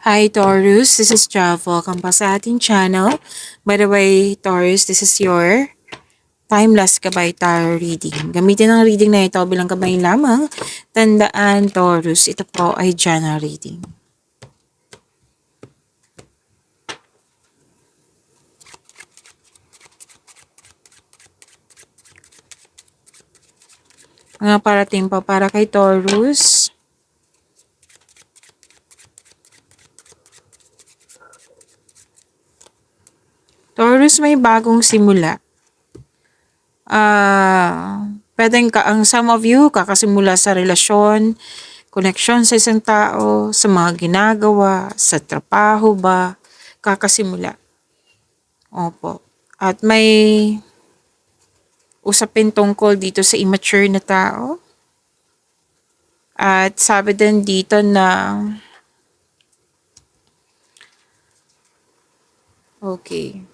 Hi Taurus, this is Jav. Welcome pa sa ating channel. By the way, Taurus, this is your Timeless Gabay Tarot Reading. Gamitin ang reading na ito bilang gabay lamang. Tandaan, Taurus, ito po ay general reading. Mga parating pa para kay Taurus. Taurus, may bagong simula. Pwedeng ang some of you kakasimula sa relasyon, koneksyon sa isang tao, sa mga ginagawa, sa trabaho ba, kakasimula. Opo. At may usapin tungkol dito sa immature na tao. At sabi din dito na okay.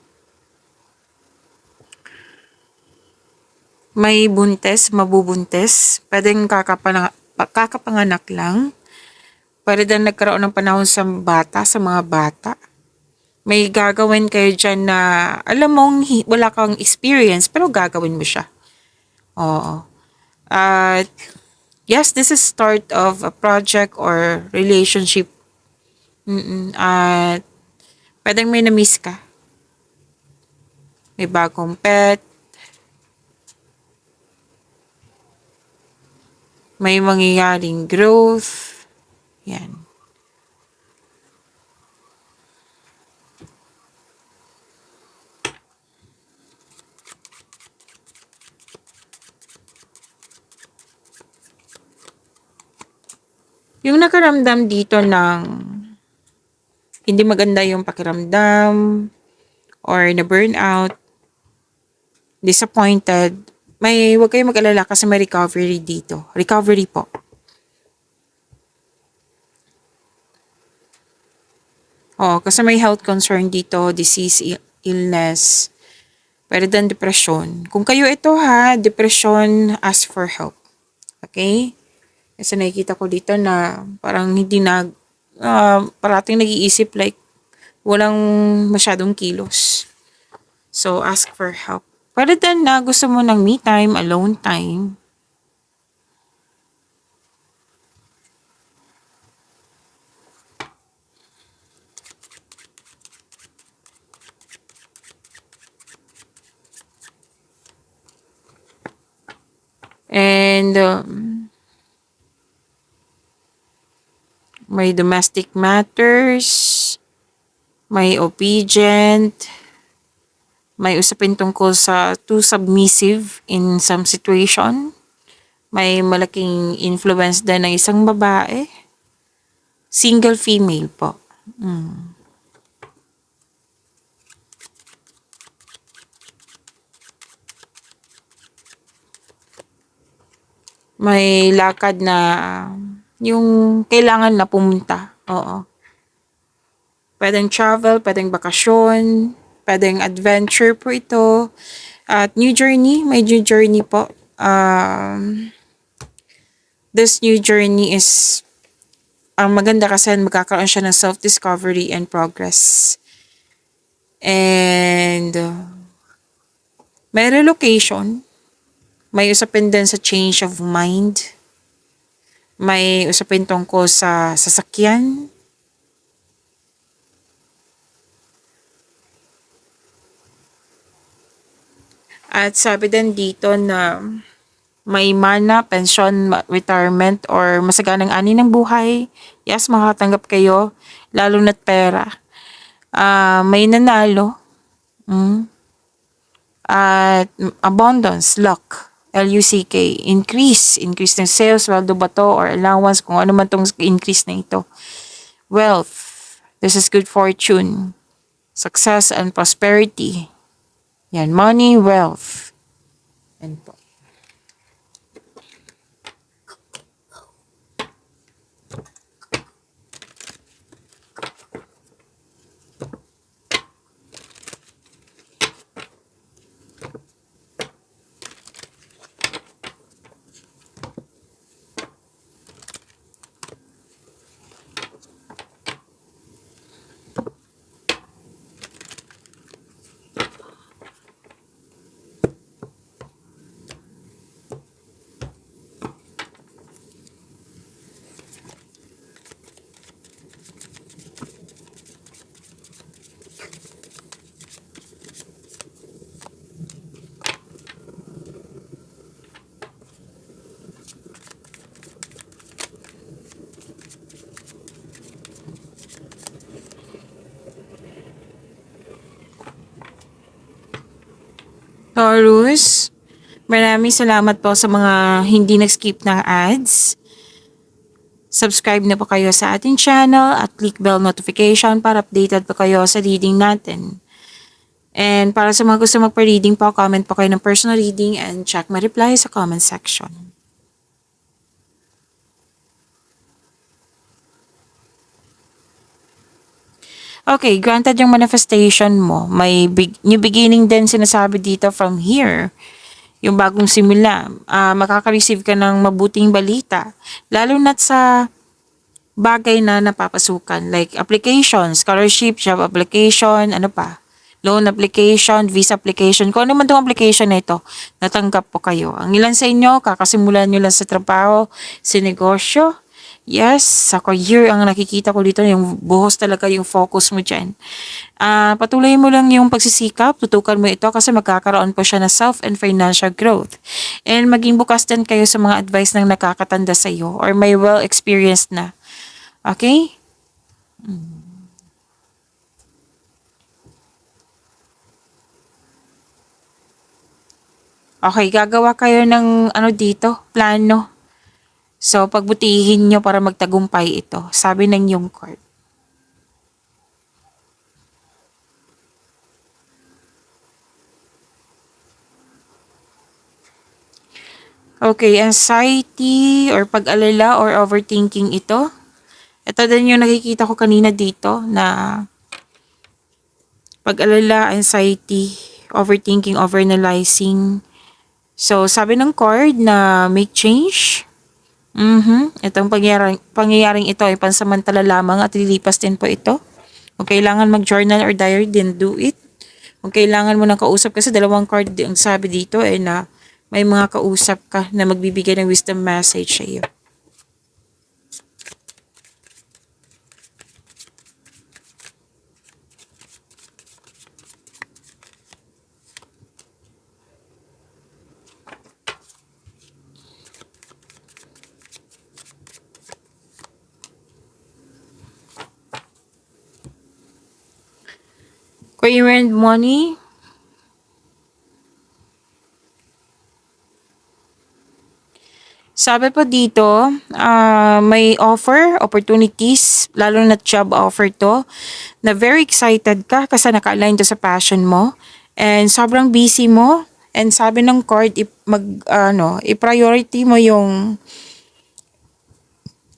May buntes, mabubuntes. Pwedeng kakapanganak lang. Pwede din nagkaroon ng panahon sa bata, sa mga bata. May gagawin kayo dyan na alam mong wala kang experience pero gagawin mo siya. Oo. At yes, this is start of a project or relationship. At pwedeng may na-miss ka. May bagong pet. May mangyayaring growth. Yan. Yung nakaramdam dito ng hindi maganda yung pakiramdam or na burnout, disappointed, huwag kayong mag-alala kasi may recovery dito. Recovery po. Oo, kasi may health concern dito, disease, illness, pwede din depression. Kung kayo ito depression, ask for help. Okay? Kasi nakikita ko dito na parang hindi parating nag-iisip like walang masyadong kilos. So, ask for help. Pwede din na gusto mo ng me time, alone time. And may domestic matters, may obedient, may usapin tungkol sa too submissive in some situation. May malaking influence din ng isang babae. Single female po. May lakad na yung kailangan na pumunta. Oo. Pwedeng travel, pwedeng bakasyon, pwedeng adventure po ito. At new journey, may new journey po. This new journey is, ang maganda kasi magkakaroon siya ng self-discovery and progress. And may relocation. May usapin din sa change of mind. May usapin tungkol sa sasakyan. At sabi din dito na may mana, pension, retirement, or masaganang ani ng buhay. Yes, makakatanggap kayo. Lalo na't pera. May nanalo. At abundance, luck. LUCK, increase ng sales, sweldo ba to, or allowance, kung ano man tong increase na ito. Wealth, this is good fortune, success and prosperity. Yan, money, wealth. Yan po. Taurus, maraming salamat po sa mga hindi nag-skip ng ads. Subscribe na po kayo sa ating channel at click bell notification para updated po kayo sa reading natin. And para sa mga gusto magpa-reading po, comment po kayo ng personal reading and check my reply sa comment section. Okay, granted yung manifestation mo. May new beginning din sinasabi dito from here. Yung bagong simula. Makaka-receive ka ng mabuting balita. Lalo na sa bagay na napapasukan. Like application, scholarship, job application, ano pa. Loan application, visa application. Kung ano man itong application na ito, natanggap po kayo. Ang ilan sa inyo, kakasimulan nyo lang sa trabaho, sa negosyo. Yes, sa career ang nakikita ko dito, yung buhos talaga yung focus mo dyan. Patuloy mo lang yung pagsisikap, tutukan mo ito kasi magkakaroon po siya na self and financial growth. And maging bukas din kayo sa mga advice ng nakakatanda sa iyo or may well-experienced na. Okay? Okay, gagawa kayo ng ano dito, plano. So, pagbutihin nyo para magtagumpay ito. Sabi ng yung card. Okay, anxiety or pag-alala or overthinking ito. Ito din yung nakikita ko kanina dito na pag-alala, anxiety, overthinking, overanalyzing. So, sabi ng card na make change. Itong pangyayaring ito ay pansamantala lamang at lilipas din po ito. Kung kailangan mag-journal or diary, then do it. Kung kailangan mo ng kausap, kasi dalawang card ang sabi dito ay na may mga kausap ka na magbibigay ng wisdom message sa iyo. Kung you earned money, sabi po dito, may opportunities, lalo na job offer to, na very excited ka kasi naka-align to sa passion mo, and sobrang busy mo, and sabi ng card, i-priority mo yung,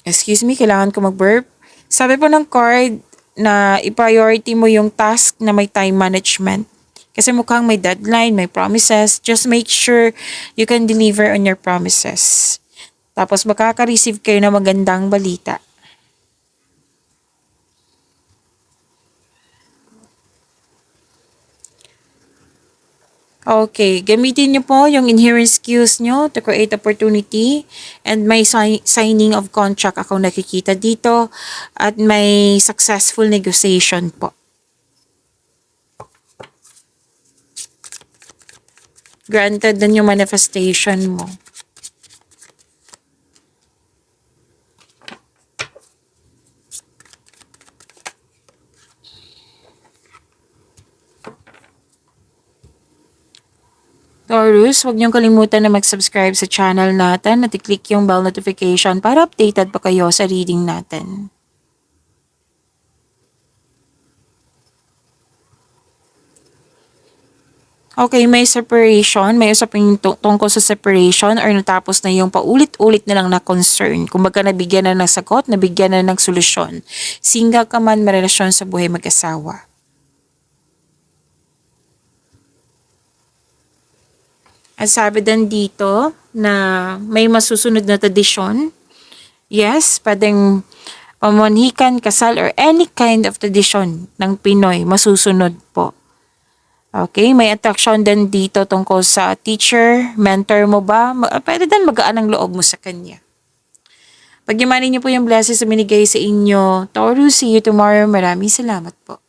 excuse me, kailangan ko mag-burp. Sabi po ng card na i-priority mo yung task na may time management. Kasi mukhang may deadline, may promises. Just make sure you can deliver on your promises. Tapos makaka-receive kayo ng magandang balita. Okay, gamitin niyo po yung inherent skills niyo to create opportunity, and may signing of contract ako nakikita dito at may successful negotiation po. Granted din yung manifestation mo. Taurus, huwag niyong kalimutan na mag-subscribe sa channel natin at i-click yung bell notification para updated pa kayo sa reading natin. Okay, may separation, may usapin tungkol sa separation or natapos na yung paulit-ulit na lang na concern. Kumbaga nabigyan na ng sagot, nabigyan na ng solusyon. Single ka man, may relasyon sa buhay mag-asawa. At sabi din dito na may masusunod na tradisyon. Yes, pwedeng pamanhikan, kasal, or any kind of tradition ng Pinoy, masusunod po. Okay, may attraction din dito tungkol sa teacher, mentor mo ba? Pwede din magaan ang loob mo sa kanya. Pagyamanin niyo po yung blessings na binigay sa inyo. Taurus, see you tomorrow. Maraming salamat po.